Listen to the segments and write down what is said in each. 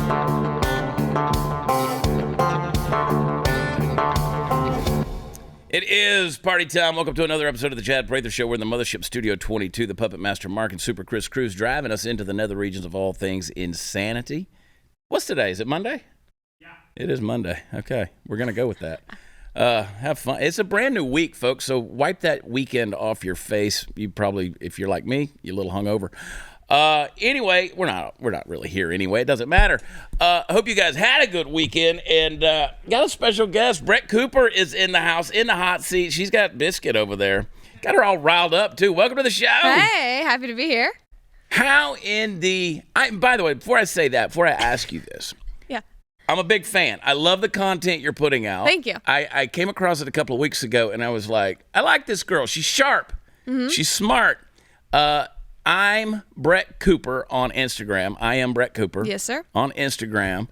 It is party time. Welcome to another episode of the Chad Prather Show. We're in the Mothership Studio 22. The Puppet Master Mark and Super Chris Cruz driving us into the nether regions of all things insanity. What's today? Is it Monday? Yeah. It is Monday. Okay. We're going to go with that. Have fun. It's a brand new week, folks, so wipe that weekend off your face. You probably, if you're like me, you're a little hungover. Anyway, we're not really here anyway. It doesn't matter. Hope you guys had a good weekend, and got a special guest. Brett Cooper is in the house, in the hot seat. She's got Biscuit over there. Got her all riled up, too. Welcome to the show. Hey, happy to be here. How in the... by the way, before I say that, before I ask you this... Yeah. I'm a big fan. I love the content you're putting out. Thank you. I came across it a couple of weeks ago, and I was like, I like this girl. She's sharp. Mm-hmm. She's smart. I'm Brett Cooper on Instagram. I am Brett Cooper. Yes, sir. On Instagram.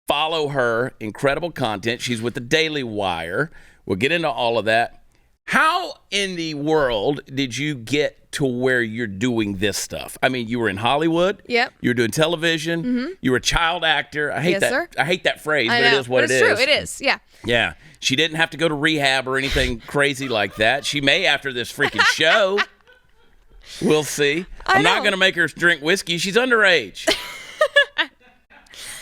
Follow her. Incredible content. She's with the Daily Wire. We'll get into all of that. How in the world did you get to where you're doing this stuff? I mean, you were in Hollywood. Yep. You were doing television. Mm-hmm. You were a child actor. I hate that. Sir. I hate that phrase, but it is what it is. It's true. It is. Yeah. Yeah. She didn't have to go to rehab or anything crazy like that. She may after this freaking show. We'll see. I'm not going to make her drink whiskey. She's underage.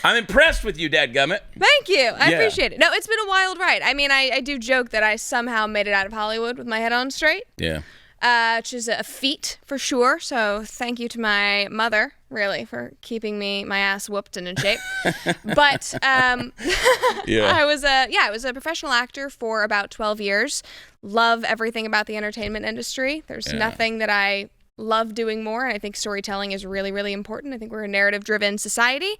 I'm impressed with you, dadgummit. Thank you. I appreciate it. No, it's been a wild ride. I mean, I do joke that I somehow made it out of Hollywood with my head on straight. Yeah. Which is a feat for sure. So thank you to my mother, really, for keeping my ass whooped and in shape. But I was a professional actor for about 12 years. Love everything about the entertainment industry. There's nothing that I love doing more, and I think storytelling is really, really important. I think we're a narrative-driven society,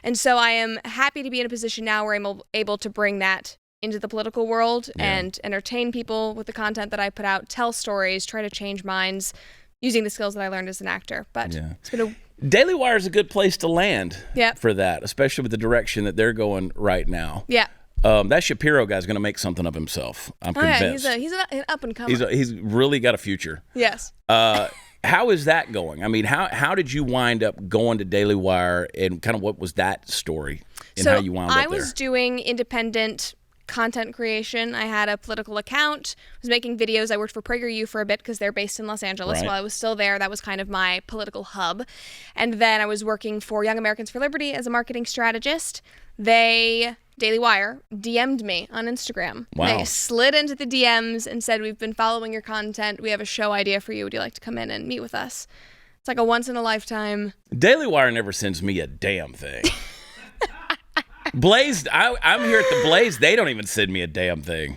and so I am happy to be in a position now where I'm able to bring that into the political world and entertain people with the content that I put out, tell stories, try to change minds using the skills that I learned as an actor. But it's been Daily Wire is a good place to land for that, especially with the direction that they're going right now. Yeah. That Shapiro guy's going to make something of himself. I'm convinced. Yeah, he's an up-and-comer. He's really got a future. Yes. How is that going? I mean, how did you wind up going to Daily Wire, and kind of what was that story and how you wound up there? I was doing independent content creation. I had a political account, was making videos. I worked for PragerU for a bit because they're based in Los Angeles. While I was still there, that was kind of my political hub. And then I was working for Young Americans for Liberty as a marketing strategist. Daily Wire DM'd me on Instagram. Wow. They slid into the DMs and said, "We've been following your content. We have a show idea for you. Would you like to come in and meet with us?" It's like a once-in-a-lifetime. Daily Wire never sends me a damn thing. Blaze, I'm here at the Blaze. They don't even send me a damn thing.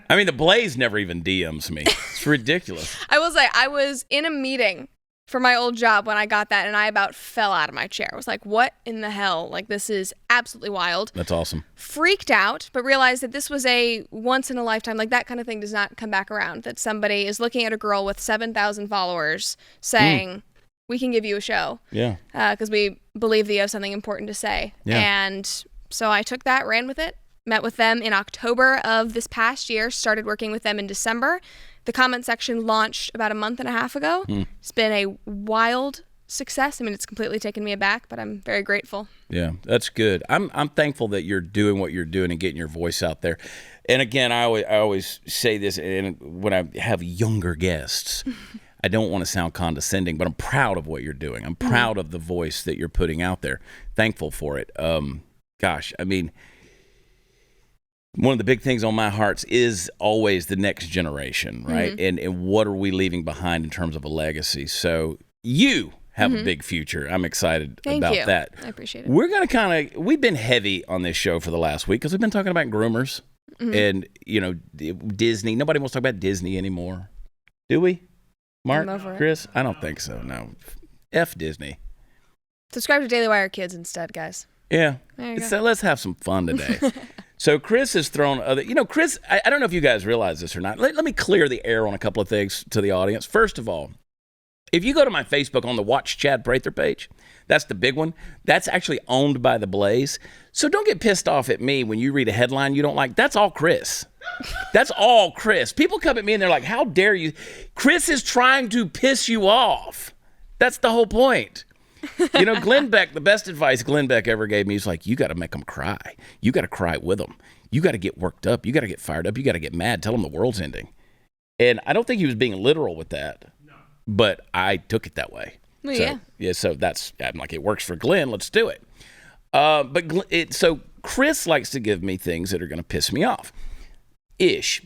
I mean, the Blaze never even DMs me. It's ridiculous. I will say, I was in a meeting for my old job when I got that, and I about fell out of my chair. I was like, what in the hell? Like, this is absolutely wild. That's awesome. Freaked out, but realized that this was a once-in-a-lifetime, like that kind of thing does not come back around, that somebody is looking at a girl with 7,000 followers saying, we can give you a show. Yeah. Because we believe that you have something important to say. Yeah. And so I took that, ran with it, met with them in October of this past year, started working with them in December. The comment section launched about a month and a half ago. It's been a wild success. I mean, it's completely taken me aback, but I'm very grateful. Yeah, that's good. I'm thankful that you're doing what you're doing and getting your voice out there. And again, I always say this, and when I have younger guests, I don't want to sound condescending, but I'm proud of what you're doing. I'm proud of the voice that you're putting out there. Thankful for it. Gosh, I mean, one of the big things on my hearts is always the next generation, right? And what are we leaving behind in terms of a legacy? So you have a big future. I'm excited about that. I appreciate it. We're going to we've been heavy on this show for the last week because we've been talking about groomers and, Disney. Nobody wants to talk about Disney anymore. Do we? Mark? Chris? I don't think so, no. F Disney. Subscribe to Daily Wire Kids instead, guys. Yeah. So let's have some fun today. So Chris has thrown other, Chris, I don't know if you guys realize this or not. Let me clear the air on a couple of things to the audience. First of all, if you go to my Facebook on the Watch Chad Prather page, that's the big one. That's actually owned by the Blaze. So don't get pissed off at me when you read a headline you don't like. That's all Chris. That's all Chris. People come at me and they're like, how dare you? Chris is trying to piss you off. That's the whole point. You know, Glenn Beck, the best advice Glenn Beck ever gave me is like, you got to make them cry. You got to cry with them. You got to get worked up. You got to get fired up. You got to get mad. Tell them the world's ending. And I don't think he was being literal with that, but I took it that way. Well, so, yeah. So I'm like, it works for Glenn. Let's do it. So Chris likes to give me things that are going to piss me off. This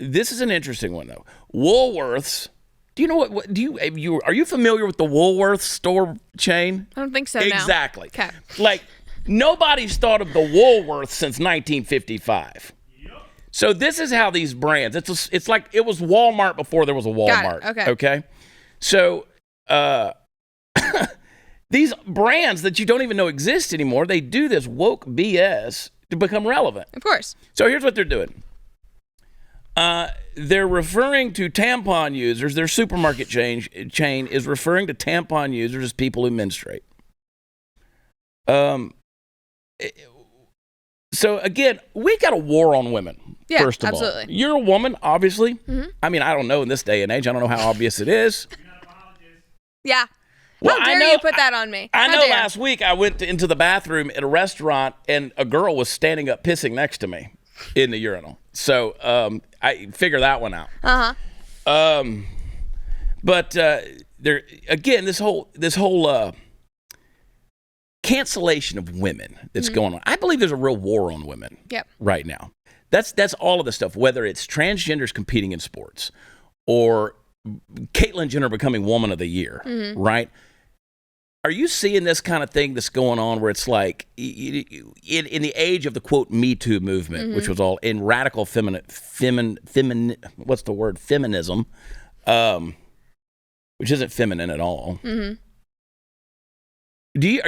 is an interesting one though. Woolworths. Do you know what are you familiar with the Woolworths store chain? I don't think so. Exactly. Okay. Like nobody's thought of the Woolworths since 1955. So this is how these brands. It's like it was Walmart before there was a Walmart. Got it. Okay. So these brands that you don't even know exist anymore, they do this woke BS to become relevant. Of course. So here's what they're doing. They're referring to tampon users. Their supermarket chain is referring to tampon users as people who menstruate. So again, we got a war on women. Yeah, first of absolutely. all, you're a woman, obviously. Mm-hmm. I mean, I don't know in this day and age. I don't know how obvious it is. Yeah. Well, How dare you put that on me? I How know dare. last week I went into the bathroom at a restaurant and a girl was standing up pissing next to me in the urinal. So I figure that one out. But there again, this whole cancellation of women that's going on. I believe there's a real war on women right now. That's all of the stuff, whether it's transgenders competing in sports or Caitlyn Jenner becoming Woman of the Year, right? Are you seeing this kind of thing that's going on where it's like in the age of the quote Me Too movement, which was all in radical feminism, which isn't feminine at all. Are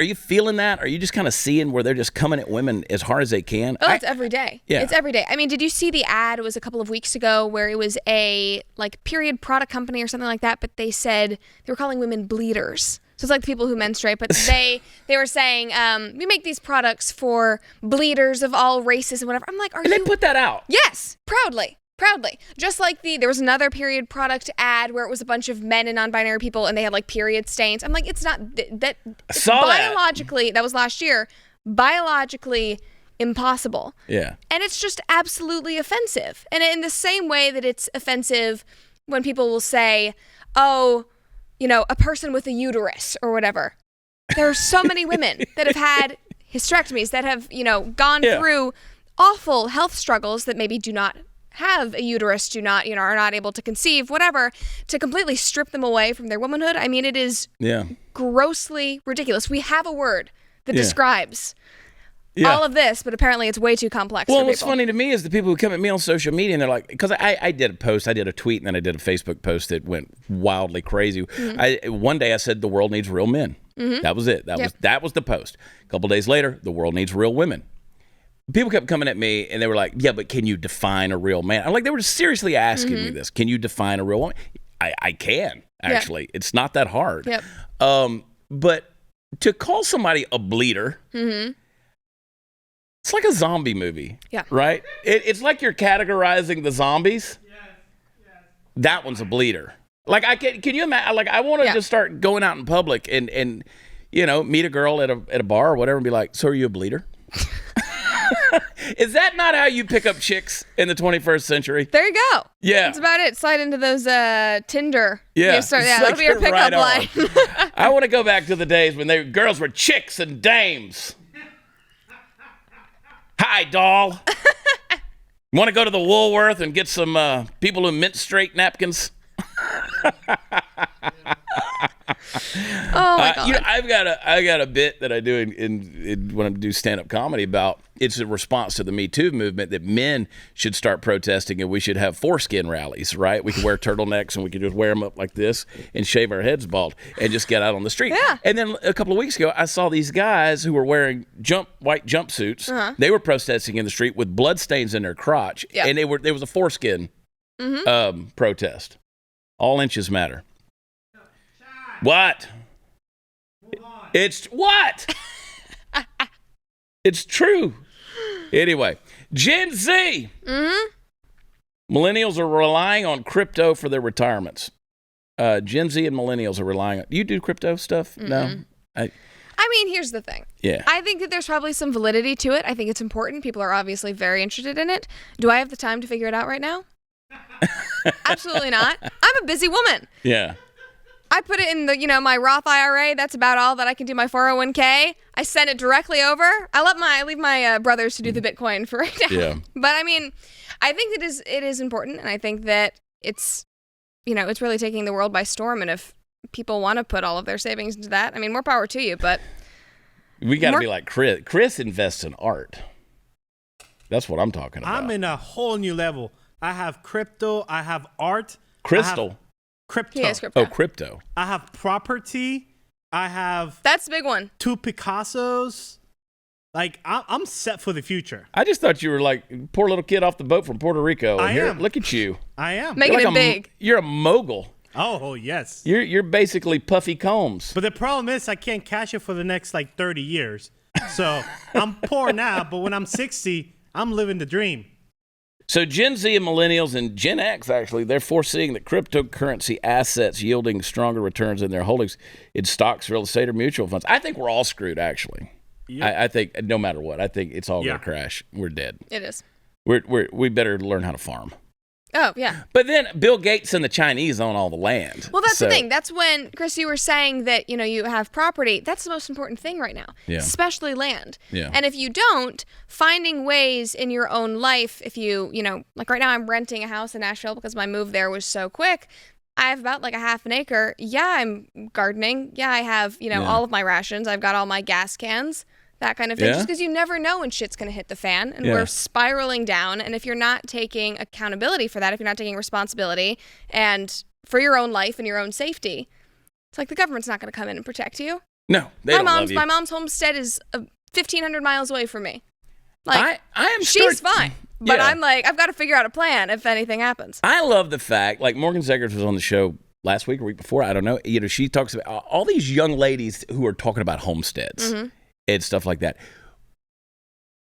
you feeling that? Are you just kind of seeing where they're just coming at women as hard as they can? Oh, it's every day. Yeah. It's every day. I mean, did you see the ad? It was a couple of weeks ago where it was a period product company or something like that, but they said they were calling women bleeders. So it's like the people who menstruate, but they were saying, we make these products for bleeders of all races and whatever. I'm like, they put that out? Yes, proudly. Just like there was another period product ad where it was a bunch of men and non-binary people and they had like period stains. I'm like, it's not that biologically, that was last year, biologically impossible. Yeah. And it's just absolutely offensive. And in the same way that it's offensive when people will say, oh, a person with a uterus or whatever. There are so many women that have had hysterectomies that have, gone through awful health struggles that maybe do not have a uterus, do not, are not able to conceive, whatever, to completely strip them away from their womanhood. I mean, it is grossly ridiculous. We have a word that describes all of this, but apparently it's way too complex for people. What's funny to me is the people who come at me on social media and they're like, because I did a post, I did a tweet, and then I did a Facebook post that went wildly crazy. One day I said the world needs real men. That was it. That was the post. A couple days later, the world needs real women. People kept coming at me and they were like, yeah, but can you define a real man? I'm like, they were seriously asking me this. Can you define a real woman? I can, actually. It's not that hard. But to call somebody a bleeder, it's like a zombie movie, right? It's like you're categorizing the zombies. That one's a bleeder. Like, can you imagine? Like, I want to just start going out in public and meet a girl at a bar or whatever and be like, so are you a bleeder? Is that not how you pick up chicks in the 21st century? There you go. Yeah. That's about it. Slide into those Tinder. Yeah. That'll be your pickup line. I want to go back to the days when girls were chicks and dames. Hi, doll. Want to go to the Woolworth and get some people who menstruate napkins? Oh my God. I've got a bit that I do in when I do stand-up comedy about it's a response to the Me Too movement that men should start protesting and we should have foreskin rallies, right? We can wear turtlenecks and we can just wear them up like this and shave our heads bald and just get out on the street. Yeah. And then a couple of weeks ago, I saw these guys who were wearing white jumpsuits. They were protesting in the street with bloodstains in their crotch, and there was a foreskin protest. All inches matter. What? It's what? It's true. Anyway, Gen Z. Millennials are relying on crypto for their retirements. Gen Z and millennials are relying on. Do you do crypto stuff? No. I mean, here's the thing. Yeah. I think that there's probably some validity to it. I think it's important. People are obviously very interested in it. Do I have the time to figure it out right now? Absolutely not. I'm a busy woman. Yeah. I put it in the, my Roth IRA. That's about all that I can do. My 401k. I send it directly over. I leave my brothers to do the Bitcoin for right now. Yeah. But I mean, I think it is important, and I think that it's, it's really taking the world by storm. And if people want to put all of their savings into that, I mean, more power to you. But we got to be like Chris. Chris invests in art. That's what I'm talking about. I'm in a whole new level. I have crypto. I have art. Crystal. Crypto. He has crypto. Oh, crypto. I have property. I have That's the big one. 2 Picassos. Like, I'm set for the future. I just thought you were like poor little kid off the boat from Puerto Rico. I am. Look at you. I am. Making it big. You're a mogul. Oh, yes. You're basically Puffy Combs. But the problem is I can't cash it for the next, 30 years. So I'm poor now, but when I'm 60, I'm living the dream. So Gen Z and millennials and Gen X, actually, they're foreseeing that cryptocurrency assets yielding stronger returns in their holdings in stocks, real estate, or mutual funds. I think we're all screwed, actually. Yep. I think no matter what, I think it's all going to crash. We're dead. It is. We better learn how to farm. Oh, yeah. But then Bill Gates and the Chinese own all the land. Well, that's the thing. That's when, Chris, you were saying that, you have property. That's the most important thing right now, especially land. Yeah. And if you don't, finding ways in your own life, if you, like right now I'm renting a house in Nashville because my move there was so quick. I have about a half an acre. Yeah, I'm gardening. Yeah, I have, all of my rations. I've got all my gas cans. That kind of thing, just because you never know when shit's going to hit the fan, and we're spiraling down. And if you're not taking accountability for that, if you're not taking responsibility and for your own life and your own safety, it's like the government's not going to come in and protect you. No, they don't love you. My mom's homestead is 1,500 miles away from me. I am. She's fine, but I'm I've got to figure out a plan if anything happens. I love the fact, Morgan Zegers was on the show last week or week before. I don't know. She talks about all these young ladies who are talking about homesteads. Mm-hmm. And stuff like that.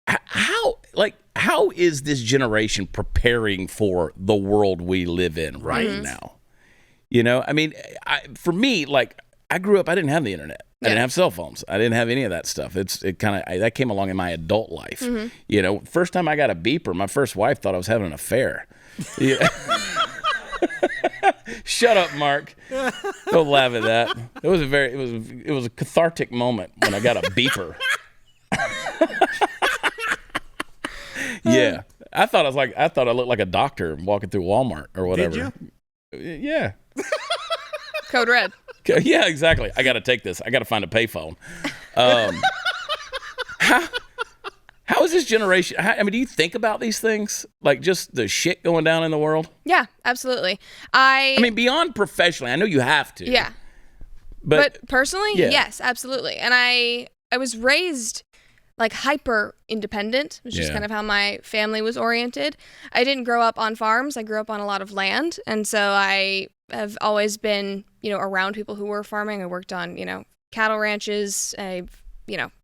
How is this generation preparing for the world we live in right now? I mean, for me, I grew up, I didn't have the internet. I didn't have cell phones. I didn't have any of that stuff. That came along in my adult life. Mm-hmm. First time I got a beeper, my first wife thought I was having an affair. Yeah. Shut up, Mark. Don't laugh at that. It was a cathartic moment when I got a beeper. Yeah. I thought I looked like a doctor walking through Walmart or whatever. Did you? Yeah. Code red. Yeah, exactly. I got to take this. I got to find a payphone. How is this generation? Do you think about these things? Just the shit going down in the world? Yeah, absolutely. Beyond professionally, I know you have to. Yeah. But personally, yes, absolutely. And I was raised hyper independent, which is kind of how my family was oriented. I didn't grow up on farms. I grew up on a lot of land. And so I have always been, around people who were farming. I worked on, cattle ranches. I've,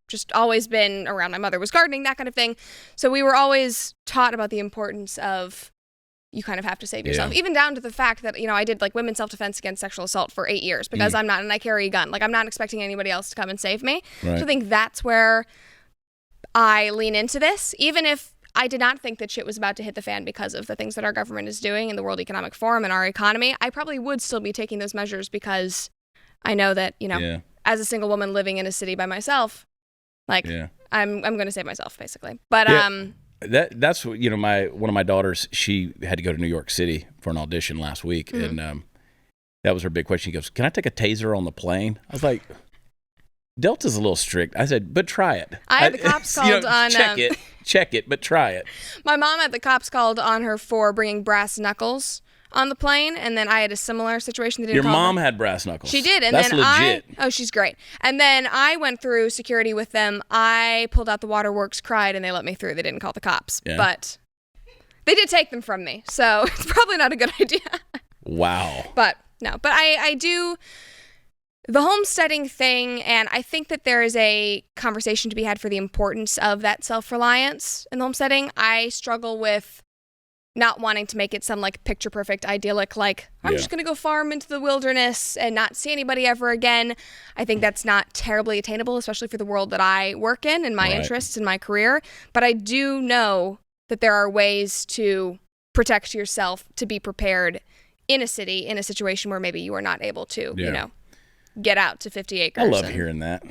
just always been around. My mother was gardening, that kind of thing. So we were always taught about the importance of you kind of have to save yourself, even down to the fact that, I did women's self-defense against sexual assault for 8 years because I'm not, and I carry a gun. I'm not expecting anybody else to come and save me. Right. So I think that's where I lean into this, even if I did not think that shit was about to hit the fan because of the things that our government is doing in the World Economic Forum and our economy. I probably would still be taking those measures because I know that, as a single woman living in a city by myself, I'm going to save myself basically. But that's what one of my daughters, she had to go to New York City for an audition last week, and that was her big question. She goes, "Can I take a taser on the plane?" I was like, "Delta's a little strict." I said, "But try it." I had the cops called on. Check it, but try it. My mom had the cops called on her for bringing brass knuckles on the plane, and then I had a similar situation. Your mom had brass knuckles. She did, and that's then legit. She's great. And then I went through security with them. I pulled out the waterworks, cried, and they let me through. They didn't call the cops, but they did take them from me, so it's probably not a good idea. Wow. But I do the homesteading thing, and I think that there is a conversation to be had for the importance of that self-reliance in the homesteading. I struggle with not wanting to make it some like picture perfect idyllic, like I'm just going to go farm into the wilderness and not see anybody ever again. I think that's not terribly attainable, especially for the world that I work in and my interests and my career. But I do know that there are ways to protect yourself, to be prepared in a city, in a situation where maybe you are not able to, get out to 50 acres. I love hearing that.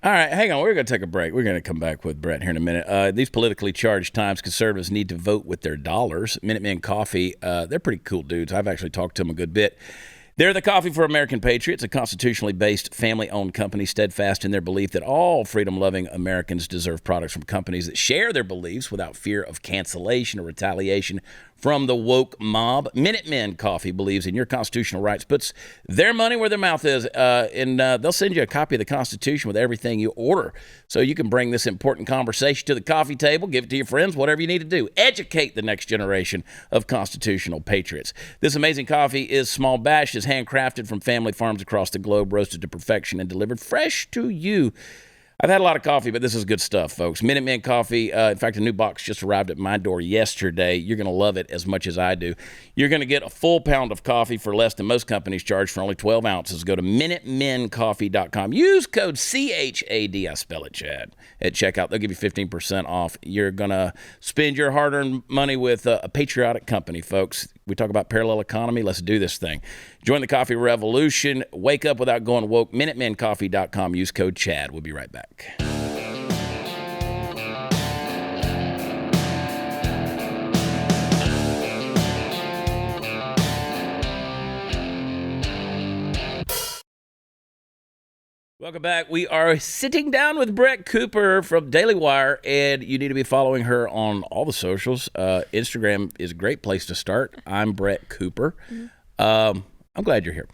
All right, hang on. We're going to take a break. We're going to come back with Brett here in a minute. These politically charged times, conservatives need to vote with their dollars. Minutemen Coffee, they're pretty cool dudes. I've actually talked to them a good bit. They're the coffee for American patriots, a constitutionally based, family-owned company steadfast in their belief that all freedom-loving Americans deserve products from companies that share their beliefs without fear of cancellation or retaliation from the woke mob. Minutemen Coffee believes in your constitutional rights, puts their money where their mouth is, and they'll send you a copy of the Constitution with everything you order, so you can bring this important conversation to the coffee table, give it to your friends, whatever you need to do. Educate the next generation of constitutional patriots. This amazing coffee is small batch, is handcrafted from family farms across the globe, roasted to perfection, and delivered fresh to you. I've had a lot of coffee, but this is good stuff, folks. Minutemen Coffee, in fact, a new box just arrived at my door yesterday. You're going to love it as much as I do. You're going to get a full pound of coffee for less than most companies charge for only 12 ounces. Go to MinutemenCoffee.com. Use code CHAD, I spell it, Chad, at checkout. They'll give you 15% off. You're going to spend your hard-earned money with a patriotic company, folks. We talk about parallel economy. Let's do this thing. Join the coffee revolution. Wake up without going woke. MinutemenCoffee.com. Use code CHAD. We'll be right back. Welcome back. We are sitting down with Brett Cooper from Daily Wire, and you need to be following her on all the socials. Instagram is a great place to start. I'm Brett Cooper. I'm glad you're here.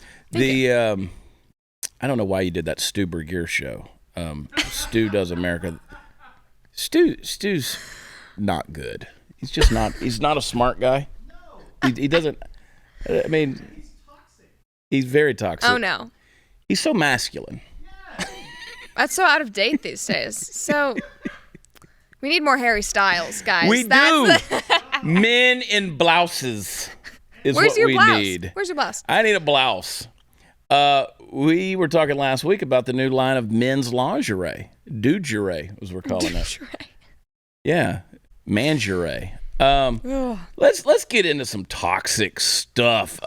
I don't know why you did that Stu Bergier show. Stu Does America. Stu's not good. He's just not. He's not a smart guy. He doesn't. I mean, he's toxic. He's very toxic. Oh no. He's so masculine. That's so out of date these days. So we need more Harry Styles, guys. We do. Men in blouses is Where's what your we blouse? need. Where's your blouse? I need a blouse. We were talking last week about the new line of men's lingerie. Dudegerie, as we're calling it. Yeah, mangerie. Let's get into some toxic stuff.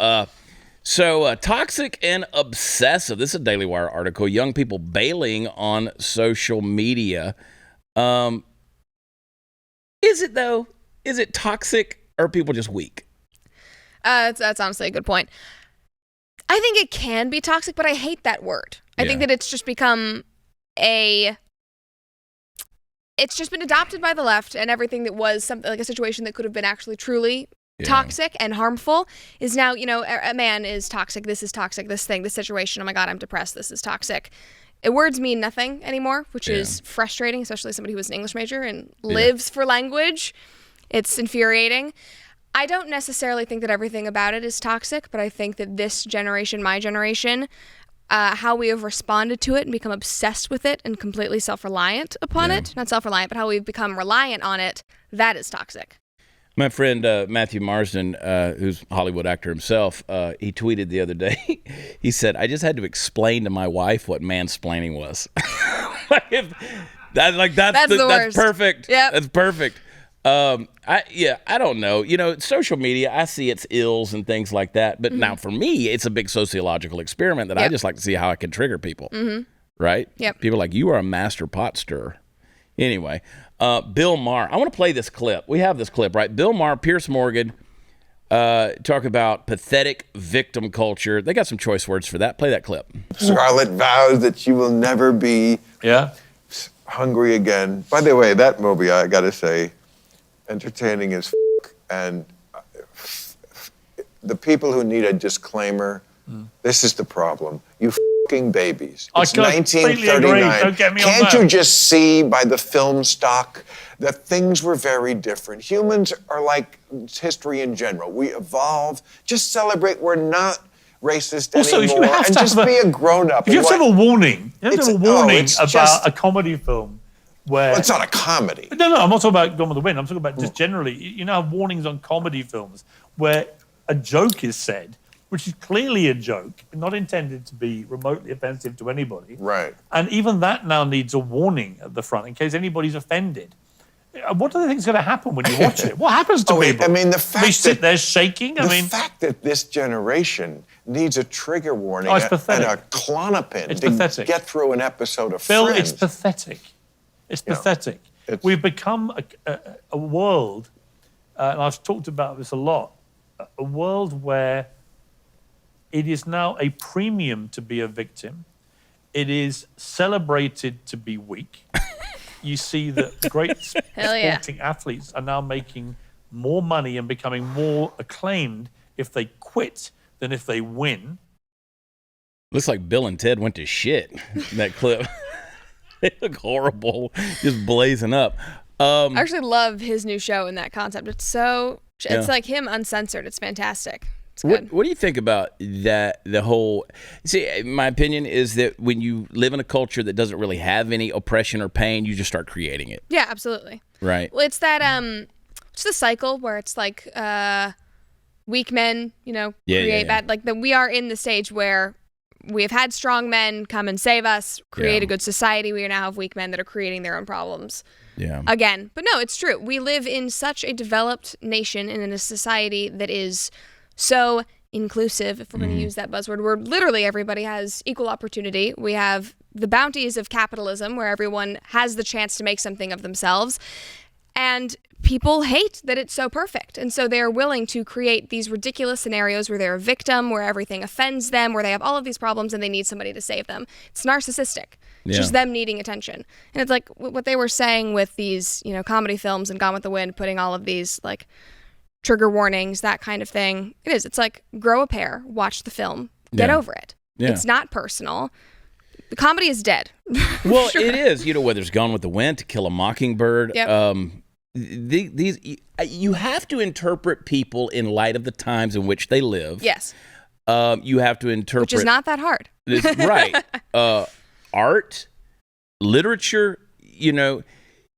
So toxic and obsessive. This is a Daily Wire article. Young people bailing on social media. Is it though? Is it toxic, or are people just weak? That's honestly a good point. I think it can be toxic, but I hate that word. I think that it's just become it's just been adopted by the left, and everything that was something like a situation that could have been actually truly toxic and harmful is now, a man is toxic. This is toxic. This thing, this situation. Oh my God, I'm depressed. This is toxic. Words mean nothing anymore, which is frustrating, especially as somebody who was an English major and lives for language. It's infuriating. I don't necessarily think that everything about it is toxic, but I think that this generation, my generation, how we have responded to it and become obsessed with it and completely self-reliant upon it, not self-reliant, but how we've become reliant on it, that is toxic. My friend Matthew Marsden, who's a Hollywood actor himself, he tweeted the other day, he said, I just had to explain to my wife what mansplaining was. That's perfect. Yep. That's perfect. I don't know. Social media, I see its ills and things like that. But now for me, it's a big sociological experiment that I just like to see how I can trigger people. Right? Yep. People are like, you are a master pot stirrer. Anyway, Bill Maher. I want to play this clip. We have this clip, right? Bill Maher, Piers Morgan, talk about pathetic victim culture. They got some choice words for that. Play that clip. Scarlett vows that she will never be hungry again. By the way, that movie, I got to say, entertaining as and the people who need a disclaimer, this is the problem. You fucking babies. It's 1939. Don't get me on Can't that. you just see by the film stock that things were very different? Humans are like history in general. We evolve. Just celebrate we're not racist anymore and just be a grown-up. You have to have a warning. You have to have a warning about just a comedy film where... Well, it's not a comedy. No, I'm not talking about Gone with the Wind. I'm talking about just generally, you know, warnings on comedy films where a joke is said, which is clearly a joke, not intended to be remotely offensive to anybody. Right. And even that now needs a warning at the front in case anybody's offended. What do they think is going to happen when you watch it? What happens to people? I mean, the fact they sit there shaking. The fact that this generation needs a trigger warning it's pathetic. and a Clonopin It's to pathetic. get through an episode of Phil, Friends. it's pathetic. It's pathetic. We've become a world, and I've talked about this a lot, a world where it is now a premium to be a victim. It is celebrated to be weak. You see that great sporting athletes are now making more money and becoming more acclaimed if they quit than if they win. Looks like Bill and Ted went to shit, that clip. They look horrible, just blazing up. I actually love his new show in that concept. It's like him uncensored. It's fantastic. It's good. What do you think about that? The whole, see, my opinion is that when you live in a culture that doesn't really have any oppression or pain, you just start creating it. Yeah, absolutely. Right. Well, it's that it's the cycle where it's like weak men, create bad. Like we are in the stage where we have had strong men come and save us, create a good society. We now have weak men that are creating their own problems. Yeah. Again, but no, it's true. We live in such a developed nation and in a society that is so inclusive, if we're going to use that buzzword, where literally everybody has equal opportunity. We have the bounties of capitalism where everyone has the chance to make something of themselves. And people hate that it's so perfect. And so they're willing to create these ridiculous scenarios where they're a victim, where everything offends them, where they have all of these problems and they need somebody to save them. It's narcissistic. It's just them needing attention. And it's like what they were saying with these, comedy films and Gone with the Wind, putting all of these like trigger warnings, that kind of thing. It is. It's like grow a pair, watch the film, get over it. Yeah. It's not personal. The comedy is dead. Well, it is. Whether it's Gone with the Wind, To Kill a Mockingbird. Yep. These you have to interpret people in light of the times in which they live. Yes. You have to interpret, which is not that hard. Right. Art, literature,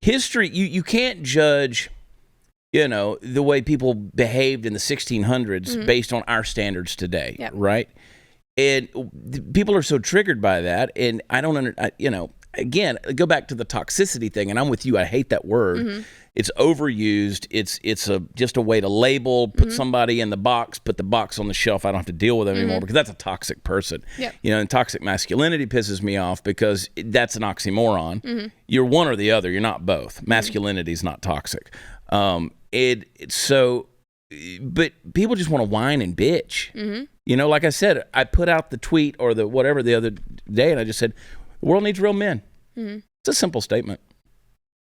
history. You can't judge, the way people behaved in the 1600s based on our standards today. Yep. Right. And people are so triggered by that. And I don't again, go back to the toxicity thing. And I'm with you. I hate that word. It's overused. It's just a way to label, put somebody in the box, put the box on the shelf. I don't have to deal with them anymore because that's a toxic person. Yep. And toxic masculinity pisses me off because that's an oxymoron. You're one or the other. You're not both. Masculinity is not toxic. But people just want to whine and bitch. Like I said, I put out the tweet or the whatever the other day, and I just said, the world needs real men. It's a simple statement.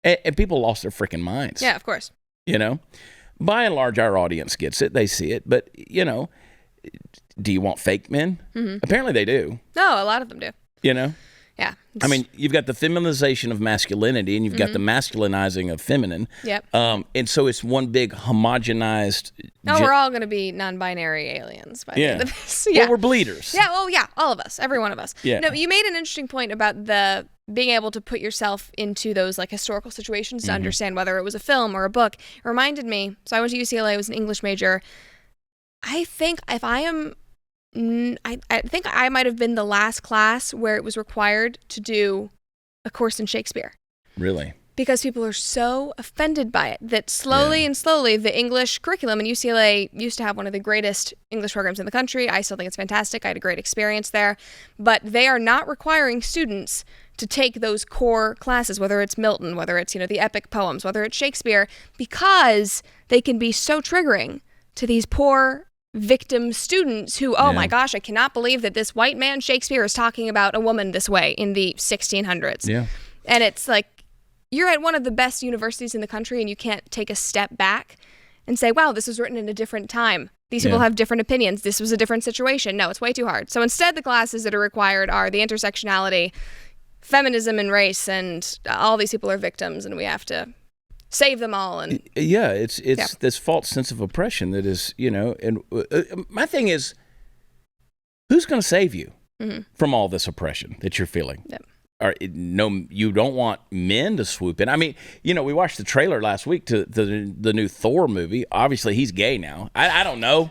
And people lost their freaking minds. Yeah, of course. By and large, our audience gets it. They see it. But, do you want fake men? Apparently they do. No, a lot of them do. Yeah. I mean, you've got the feminization of masculinity and you've got the masculinizing of feminine. Yep. And so it's one big homogenized. We're all going to be non-binary aliens by the end of this. Well, we're bleeders. Yeah. Oh, yeah. All of us. Every one of us. Yeah. No, you made an interesting point about the being able to put yourself into those like historical situations to understand whether it was a film or a book. It reminded me. So I went to UCLA. I was an English major. I think if I am. I think I might have been the last class where it was required to do a course in Shakespeare. Really? Because people are so offended by it that slowly and slowly the English curriculum, and UCLA used to have one of the greatest English programs in the country. I still think it's fantastic. I had a great experience there. But they are not requiring students to take those core classes, whether it's Milton, whether it's, the epic poems, whether it's Shakespeare, because they can be so triggering to these poor victim students who, my gosh, I cannot believe that this white man Shakespeare is talking about a woman this way in the 1600s. Yeah. And it's like, you're at one of the best universities in the country and you can't take a step back and say, wow, this was written in a different time. These people have different opinions. This was a different situation. No, it's way too hard. So instead, the classes that are required are the intersectionality, feminism and race, and all these people are victims and we have to save them all. And it's this false sense of oppression that is, and my thing is, who's going to save you from all this oppression that you're feeling? Yep. you don't want men to swoop in. I mean, we watched the trailer last week to the new Thor movie. Obviously, he's gay now. I don't know.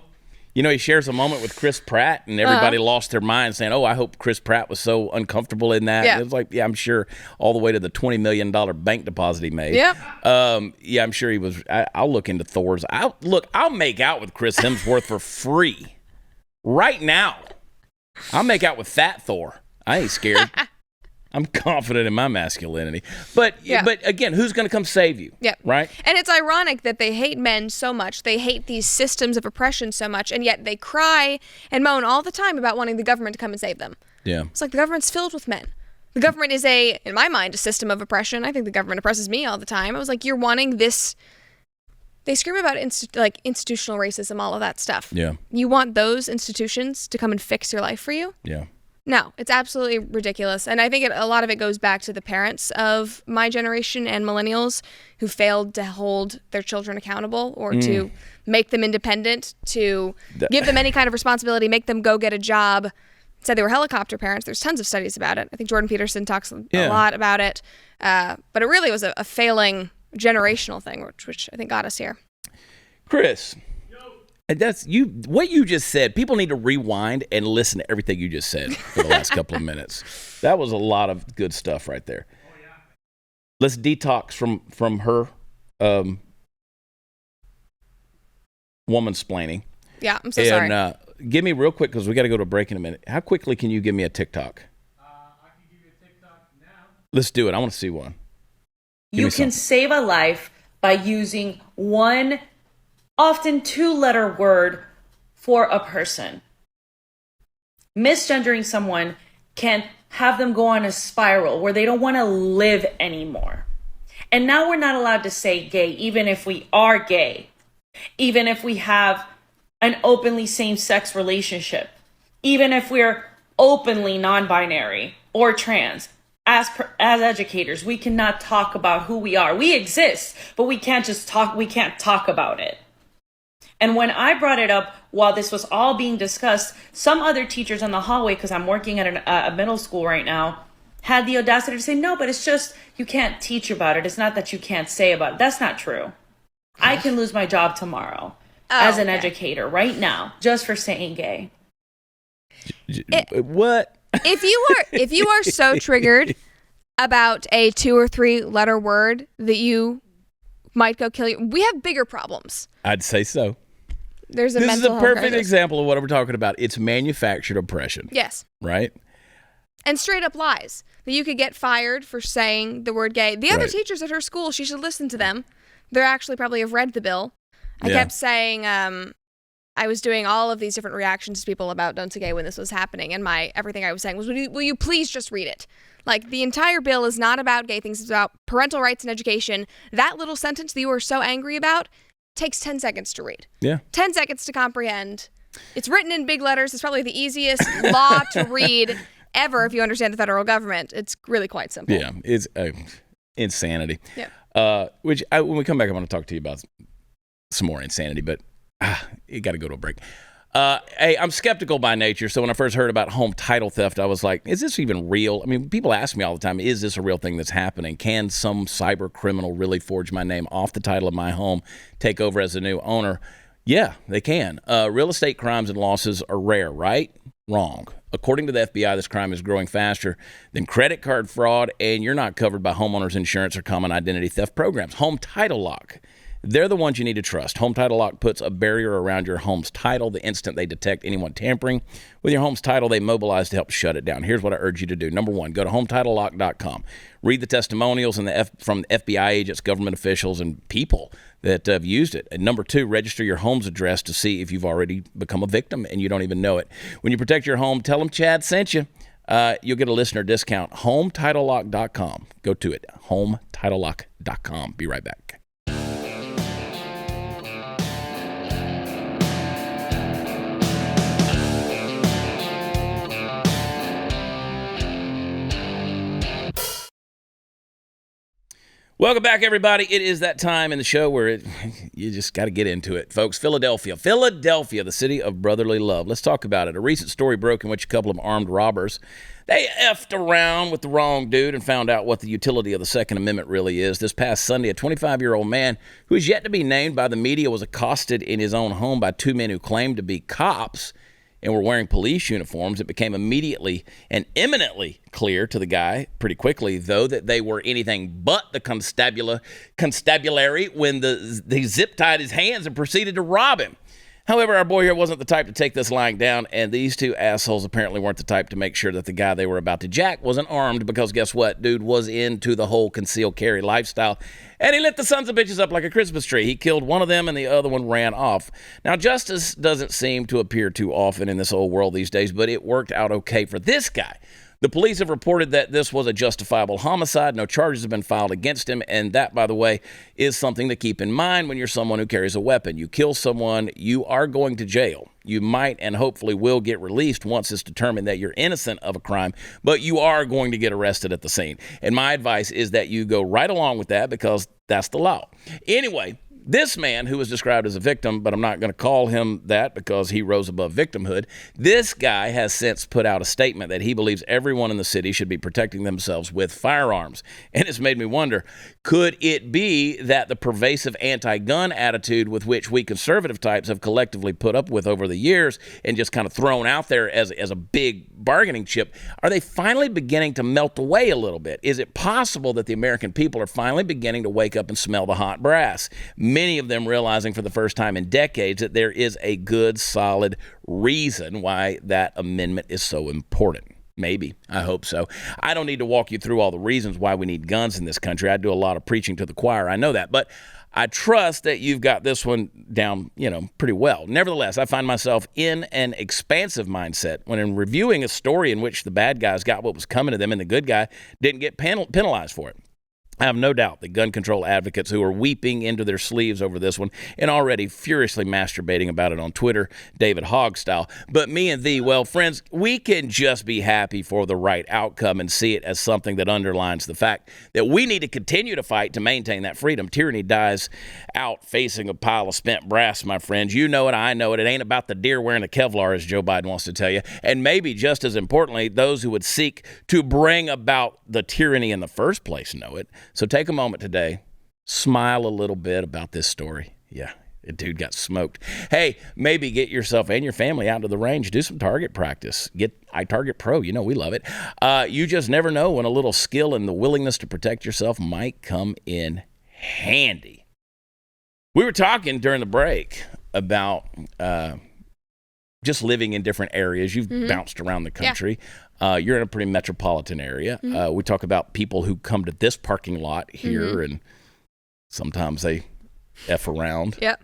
He shares a moment with Chris Pratt, and everybody lost their mind saying, "Oh, I hope Chris Pratt was so uncomfortable in that." Yeah. It was like, yeah, I'm sure, all the way to the $20 million bank deposit he made. Yep. Yeah, I'm sure he was. I'll look into Thor's. I'll make out with Chris Hemsworth for free right now. I'll make out with Fat Thor. I ain't scared. I'm confident in my masculinity. But again, who's going to come save you? Yep. Right? And it's ironic that they hate men so much. They hate these systems of oppression so much, and yet they cry and moan all the time about wanting the government to come and save them. Yeah. It's like the government's filled with men. The government is in my mind, a system of oppression. I think the government oppresses me all the time. I was like, you're wanting this. They scream about institutional racism, all of that stuff. Yeah. You want those institutions to come and fix your life for you? Yeah. No, it's absolutely ridiculous. And I think a lot of it goes back to the parents of my generation and millennials who failed to hold their children accountable or to make them independent, to give them any kind of responsibility, make them go get a job. Said they were helicopter parents. There's tons of studies about it. I think Jordan Peterson talks a lot about it. But it really was a failing generational thing, which I think got us here. Chris. That's you. What you just said. People need to rewind and listen to everything you just said for the last couple of minutes. That was a lot of good stuff right there. Oh, yeah. Let's detox from her woman-splaining. Yeah, I'm so sorry. And give me real quick, because we got to go to a break in a minute. How quickly can you give me a TikTok? I can give you a TikTok now. Let's do it. I want to see one. You can save a life by using one, often two-letter word for a person. Misgendering someone can have them go on a spiral where they don't want to live anymore. And now we're not allowed to say gay, even if we are gay, even if we have an openly same-sex relationship, even if we're openly non-binary or trans. As educators, we cannot talk about who we are. We exist, but we can't just talk. We can't talk about it. And when I brought it up while this was all being discussed, some other teachers in the hallway, because I'm working at a middle school right now, had the audacity to say, no, but it's just, you can't teach about it. It's not that you can't say about it. That's not true. I can lose my job tomorrow as an educator right now, just for saying gay. What? If you are so triggered about a 2 or 3 letter word that you might go kill you, we have bigger problems. I'd say so. This is a perfect example of what we're talking about. It's manufactured oppression. Yes. Right? And straight up lies. That you could get fired for saying the word gay. The other teachers at her school, she should listen to them. They actually probably have read the bill. I kept saying, I was doing all of these different reactions to people about don't say gay when this was happening. And everything I was saying was, will you please just read it? Like, the entire bill is not about gay things. It's about parental rights and education. That little sentence that you were so angry about takes 10 seconds to read. Yeah. 10 seconds to comprehend. It's written in big letters. It's probably the easiest law to read ever if you understand the federal government. It's really quite simple. Yeah, it's insanity. Yeah. When we come back, I want to talk to you about some more insanity, but you got to go to a break. Hey, I'm skeptical by nature, so when I first heard about home title theft, I was like, is this even real? I mean, people ask me all the time, is this a real thing that's happening? Can some cyber criminal really forge my name off the title of my home, take over as a new owner? Yeah, they can. Real estate crimes and losses are rare, right? Wrong. According to the FBI, this crime is growing faster than credit card fraud, and you're not covered by homeowners insurance or common identity theft programs. Home Title Lock. They're the ones you need to trust. Home Title Lock puts a barrier around your home's title the instant they detect anyone tampering with your home's title. They mobilize to help shut it down. Here's what I urge you to do. Number one, go to HometitleLock.com. Read the testimonials and from FBI agents, government officials, and people that have used it. And number two, register your home's address to see if you've already become a victim and you don't even know it. When you protect your home, tell them Chad sent you. You'll get a listener discount. HometitleLock.com. Go to it. HometitleLock.com. Be right back. Welcome back, everybody. It is that time in the show where you just got to get into it, folks. Philadelphia, the city of brotherly love. Let's talk about it. A recent story broke in which a couple of armed robbers, they effed around with the wrong dude and found out what the utility of the Second Amendment really is. This past Sunday, a 25-year-old man who is yet to be named by the media was accosted in his own home by two men who claimed to be cops and were wearing police uniforms. It became immediately and imminently clear to the guy pretty quickly, though, that they were anything but the constabulary when they zip-tied his hands and proceeded to rob him. However, our boy here wasn't the type to take this lying down, and these two assholes apparently weren't the type to make sure that the guy they were about to jack wasn't armed, because guess what? Dude was into the whole concealed carry lifestyle, and he lit the sons of bitches up like a Christmas tree. He killed one of them, and the other one ran off. Now, justice doesn't seem to appear too often in this old world these days, but it worked out okay for this guy. The police have reported that this was a justifiable homicide. No charges have been filed against him, and that, by the way, is something to keep in mind when you're someone who carries a weapon. You kill someone, you are going to jail. You might and hopefully will get released once it's determined that you're innocent of a crime, but you are going to get arrested at the scene. And my advice is that you go right along with that, because that's the law. Anyway, this man, who was described as a victim, but I'm not going to call him that because he rose above victimhood, this guy has since put out a statement that he believes everyone in the city should be protecting themselves with firearms. And it's made me wonder, could it be that the pervasive anti-gun attitude with which we conservative types have collectively put up with over the years and just kind of thrown out there as a big bargaining chip, are they finally beginning to melt away a little bit? Is it possible that the American people are finally beginning to wake up and smell the hot brass? Many of them realizing for the first time in decades that there is a good, solid reason why that amendment is so important. Maybe. I hope so. I don't need to walk you through all the reasons why we need guns in this country. I do a lot of preaching to the choir. I know that. But I trust that you've got this one down, pretty well. Nevertheless, I find myself in an expansive mindset when in reviewing a story in which the bad guys got what was coming to them and the good guy didn't get penalized for it. I have no doubt that gun control advocates who are weeping into their sleeves over this one and already furiously masturbating about it on Twitter, David Hogg style. But me and thee, well, friends, we can just be happy for the right outcome and see it as something that underlines the fact that we need to continue to fight to maintain that freedom. Tyranny dies out facing a pile of spent brass, my friends. You know it, I know it. It ain't about the deer wearing the Kevlar, as Joe Biden wants to tell you. And maybe just as importantly, those who would seek to bring about the tyranny in the first place know it. So take a moment today, smile a little bit about this story. Yeah, a dude got smoked. Hey, maybe get yourself and your family out to the range. Do some target practice. Get iTarget Pro. We love it. You just never know when a little skill and the willingness to protect yourself might come in handy. We were talking during the break about just living in different areas. You've bounced around the country. Yeah. You're in a pretty metropolitan area. We talk about people who come to this parking lot here, and sometimes they F around. Yep.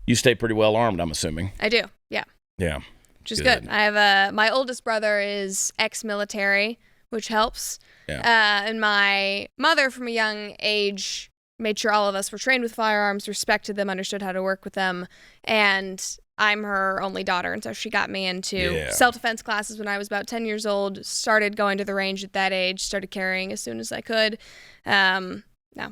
You stay pretty well armed, I'm assuming. I do, yeah. Yeah. Which is good. I have my oldest brother is ex-military, which helps. Yeah. And my mother, from a young age, made sure all of us were trained with firearms, respected them, understood how to work with them, and I'm her only daughter, and so she got me into self-defense classes when I was about 10 years old, started going to the range at that age, started carrying as soon as I could. No,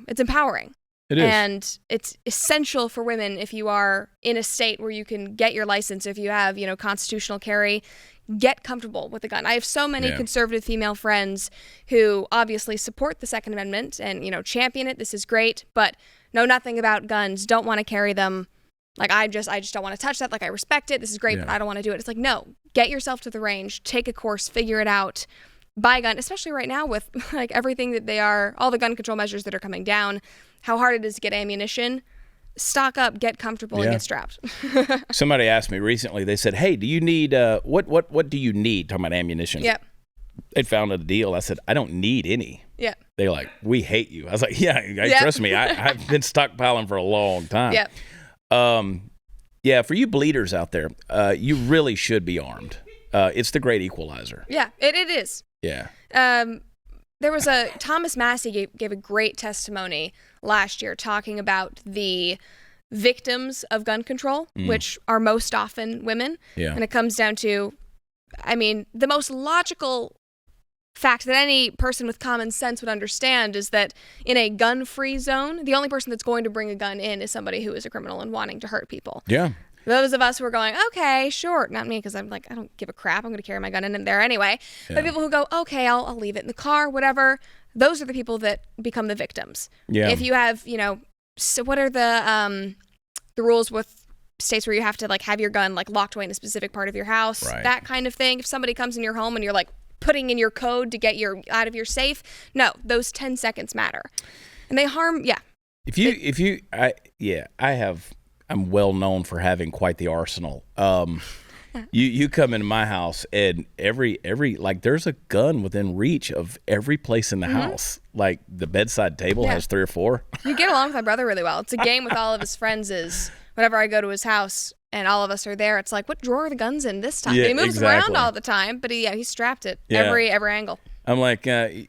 it's empowering. It is. And it's essential for women if you are in a state where you can get your license, if you have, constitutional carry, get comfortable with a gun. I have so many conservative female friends who obviously support the Second Amendment and, champion it. This is great, but know nothing about guns, don't want to carry them. Like, I just don't want to touch that. Like, I respect it. This is great, but I don't want to do it. It's like, no, get yourself to the range, take a course, figure it out, buy a gun, especially right now with like everything that all the gun control measures that are coming down, how hard it is to get ammunition. Stock up, get comfortable, and get strapped. Somebody asked me recently, they said, hey, do you need, what do you need? Talking about ammunition. Yep. They found a deal. I said, I don't need any. Yeah. They're like, we hate you. I was like, trust me. I've been stockpiling for a long time. Yep. For you bleeders out there, you really should be armed. It's the great equalizer. Yeah, it is. Yeah. There was Thomas Massey gave a great testimony last year talking about the victims of gun control, which are most often women. Yeah. And it comes down to, the most logical fact that any person with common sense would understand is that in a gun-free zone, the only person that's going to bring a gun in is somebody who is a criminal and wanting to hurt people. Yeah. Those of us who are going, okay, sure. Not me, because I'm like, I don't give a crap. I'm going to carry my gun in there anyway. Yeah. But people who go, okay, I'll leave it in the car, whatever. Those are the people that become the victims. Yeah. If you have, so what are the rules with states where you have to like have your gun like locked away in a specific part of your house, right. That kind of thing. If somebody comes in your home and you're like putting in your code to get out of your safe, no, those 10 seconds matter, and they harm. Yeah. I'm well known for having quite the arsenal. You come into my house and every like there's a gun within reach of every place in the house. Like the bedside table has 3 or 4. You get along with my brother really well. It's a game with all of his friends. Is whenever I go to his house and all of us are there, it's like, what drawer are the guns in this time? Yeah, he moves around all the time, but he's strapped it every angle. I'm like, hey,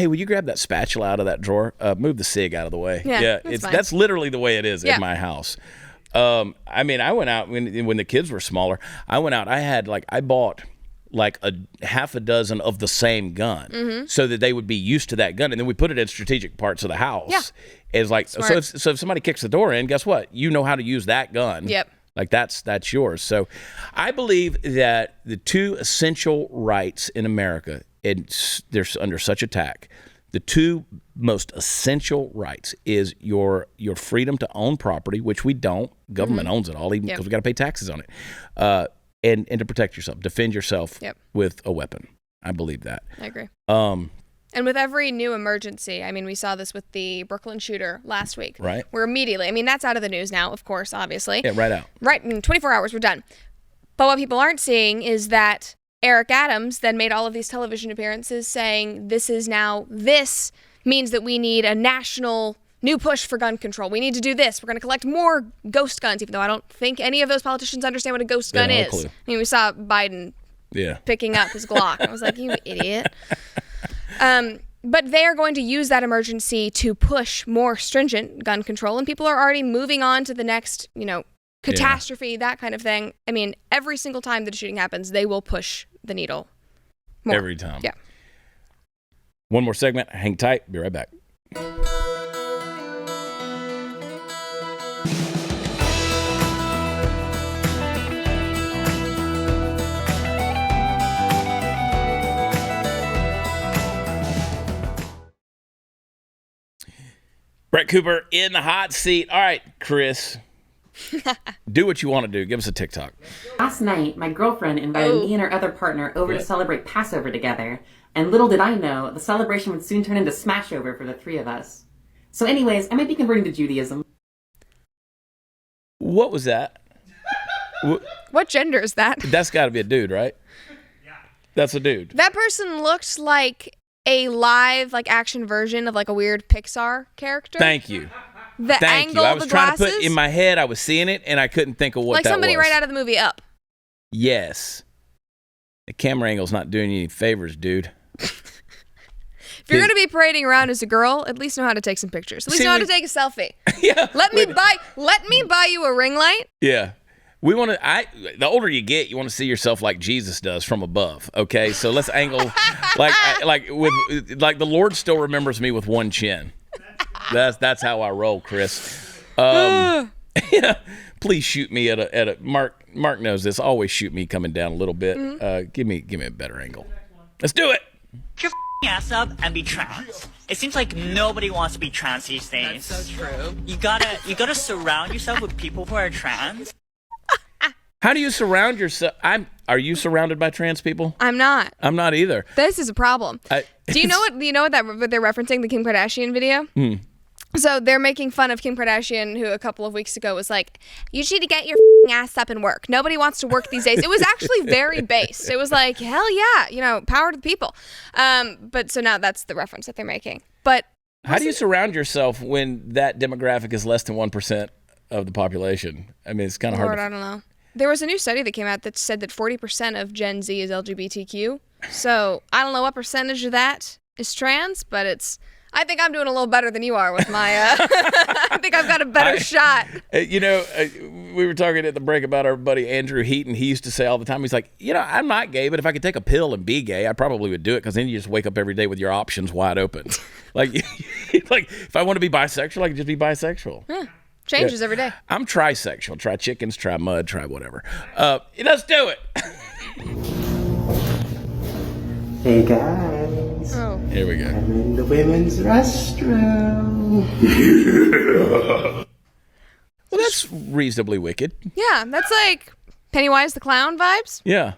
will you grab that spatula out of that drawer? Move the cig out of the way. Yeah, that's literally the way it is in my house. I mean, I went out when the kids were smaller. I went out. I bought like a half a dozen of the same gun, so that they would be used to that gun, and then we put it in strategic parts of the house. Yeah, it's like so if somebody kicks the door in, guess what? You know how to use that gun. Yep. Like that's yours. So, I believe that the 2 essential rights in America, and they're under such attack. The 2 most essential rights is your freedom to own property, which we don't. Government owns it all, even because we got to pay taxes on it. And to protect yourself, defend yourself with a weapon. I believe that. I agree. And with every new emergency, I mean, we saw this with the Brooklyn shooter last week. Right. We're immediately, I mean, that's out of the news now, of course, obviously. Yeah, right out. Right, in 24 hours, we're done. But what people aren't seeing is that Eric Adams then made all of these television appearances saying this means that we need a national new push for gun control. We need to do this. We're going to collect more ghost guns, even though I don't think any of those politicians understand what a ghost gun is. Clue. I mean, we saw Biden picking up his Glock. I was like, you idiot. But they are going to use that emergency to push more stringent gun control, and people are already moving on to the next, catastrophe, that kind of thing. I mean, every single time that a shooting happens, they will push the needle more. Every time. Yeah. One more segment. Hang tight. Be right back. Brett Cooper in the hot seat. All right, Chris. Do what you want to do. Give us a TikTok. Last night, my girlfriend invited me and her other partner over to celebrate Passover together. And little did I know, the celebration would soon turn into smashover for the 3 of us. So anyways, I might be converting to Judaism. What was that? What gender is that? That's got to be a dude, right? Yeah. That's a dude. That person looks like a live, action version of, a weird Pixar character. Thank you. The angle, I was the trying glasses. to put in my head, I was seeing it, and I couldn't think of what that was. Like somebody right out of the movie Up. Yes. The camera angle's not doing you any favors, dude. If you're going to be parading around as a girl, at least know how to take some pictures. At least know how to take a selfie. Yeah. Let me buy you a ring light. Yeah. The older you get, you want to see yourself like Jesus does from above. Okay, so let's angle like the Lord still remembers me with one chin. That's how I roll, Chris. Yeah, please shoot me at a Mark knows this. Always shoot me coming down a little bit. Mm-hmm. Give me a better angle. Let's do it. Get your ass up and be trans. It seems like nobody wants to be trans these days. That's so true. You gotta surround yourself with people who are trans. How do you surround yourself? Are you surrounded by trans people? I'm not. I'm not either. This is a problem. Do you know what they're referencing, the Kim Kardashian video? So they're making fun of Kim Kardashian, who a couple of weeks ago was like, you need to get your ass up and work. Nobody wants to work these days. It was actually very base. It was like, hell yeah, power to the people. But so now that's the reference that they're making. But how do you surround yourself when that demographic is less than 1% of the population? I mean, it's kind of hard. I don't know. There was a new study that came out that said that 40% of Gen Z is LGBTQ. So I don't know what percentage of that is trans, but it's I think I'm doing a little better than you are with my. I think I've got a better shot. We were talking at the break about our buddy Andrew Heaton. He used to say all the time, he's like, I'm not gay, but if I could take a pill and be gay, I probably would do it because then you just wake up every day with your options wide open. like if I want to be bisexual, I can just be bisexual. Yeah. Changes every day. I'm trisexual. Try chickens, try mud, try whatever. Let's do it. Hey guys. Oh. Here we go. I'm in the women's restroom. Well, that's reasonably wicked. Yeah, that's like Pennywise the Clown vibes. Yeah.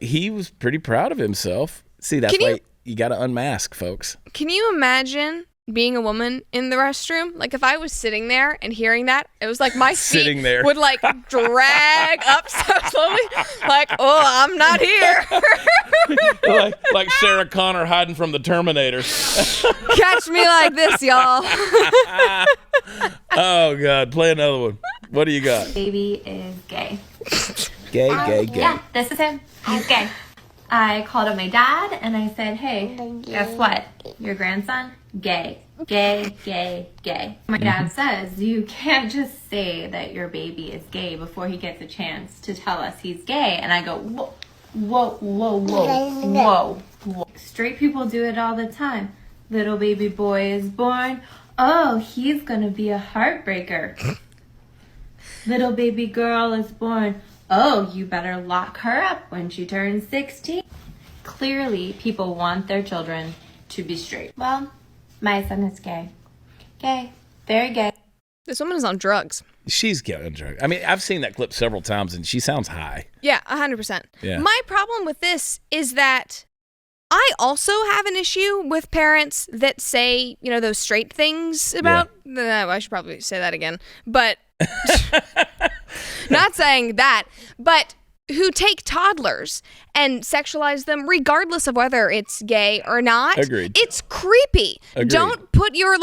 He was pretty proud of himself. See, that's why you got to unmask, folks. Can you imagine being a woman in the restroom? Like if I was sitting there and hearing that, it was like my feet would like drag up so slowly. Like, oh, I'm not here. like Sarah Connor hiding from the Terminator. Catch me like this, y'all. Oh, God. Play another one. What do you got? Baby is gay. Gay. Yeah, this is him. He's gay. I called up my dad and I said, hey, guess what? Your grandson? Gay. My dad says, you can't just say that your baby is gay before he gets a chance to tell us he's gay. And I go, whoa. Straight people do it all the time. Little baby boy is born. Oh, he's gonna be a heartbreaker. Little baby girl is born. Oh, you better lock her up when she turns 16. Clearly, people want their children to be straight. Well, my son is gay. Gay. Very gay. This woman is on drugs. She's on drugs. I mean, I've seen that clip several times, and she sounds high. Yeah, 100%. Yeah. My problem with this is that I also have an issue with parents that say, those straight things about... I should probably say that again. But... Not saying that, but who take toddlers and sexualize them regardless of whether it's gay or not. Agreed. It's creepy. Agreed. Don't put your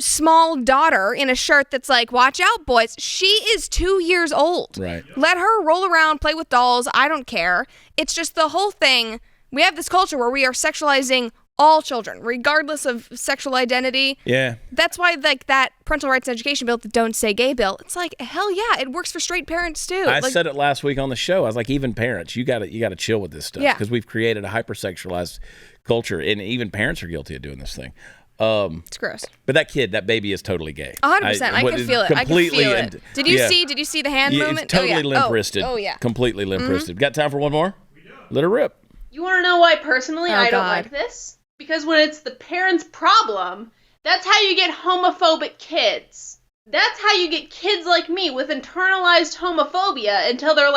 small daughter in a shirt that's like, watch out, boys. She is 2 years old. Right. Let her roll around, play with dolls. I don't care. It's just the whole thing. We have this culture where we are sexualizing all children, regardless of sexual identity. Yeah. That's why, that parental rights and education bill, the Don't Say Gay bill, it's like, hell yeah, it works for straight parents too. I said it last week on the show. I was like, even parents, you got to chill with this stuff. Yeah. Because we've created a hypersexualized culture, and even parents are guilty of doing this thing. It's gross. But that baby is totally gay. 100%. I can feel it. Completely. Did you see the hand movement? It's totally limp-wristed. Oh, yeah. Completely limp-wristed. Got time for one more? We do. Let her rip. You want to know why personally I don't God. like this? Because when it's the parent's problem, that's how you get homophobic kids. That's how you get kids like me with internalized homophobia until they're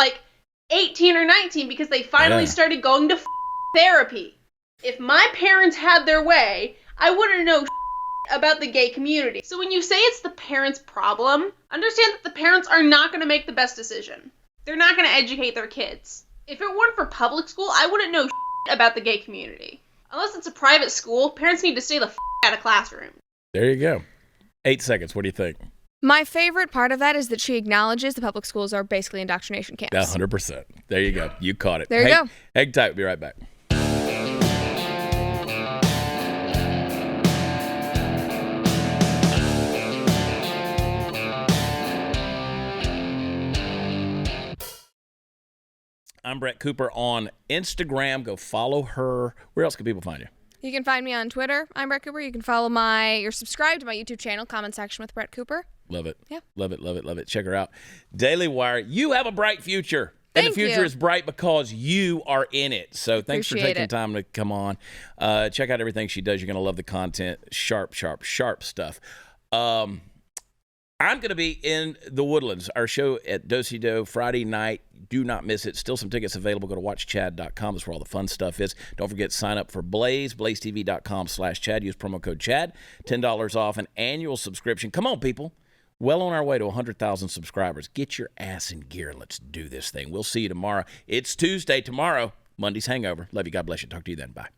18 or 19 because they finally started going to therapy. If my parents had their way, I wouldn't know about the gay community. So when you say it's the parent's problem, understand that the parents are not going to make the best decision. They're not going to educate their kids. If it weren't for public school, I wouldn't know about the gay community. Unless it's a private school, parents need to stay the out of classroom. There you go. 8 seconds. What do you think? My favorite part of that is that she acknowledges the public schools are basically indoctrination camps. 100%. There you go. You caught it. There you go. Hang tight. We'll be right back. I'm Brett Cooper on Instagram. Go follow her. Where else can people find you? You can find me on Twitter. I'm Brett Cooper. You can follow you're subscribed to my YouTube channel, Comment Section with Brett Cooper. Love it. Yeah. Love it. Check her out. Daily Wire. You have a bright future. Thank and the future you. is bright because you are in it. So thanks for taking time to come on. Check out everything she does. You're going to love the content. Sharp stuff. I'm going to be in the Woodlands, our show at Do-Si-Do Friday night. Do not miss it. Still some tickets available. Go to watchchad.com. That's where all the fun stuff is. Don't forget to sign up for Blaze, blazetv.com/Chad. Use promo code Chad. $10 off an annual subscription. Come on, people. Well on our way to 100,000 subscribers. Get your ass in gear and let's do this thing. We'll see you tomorrow. It's Tuesday tomorrow. Monday's hangover. Love you. God bless you. Talk to you then. Bye.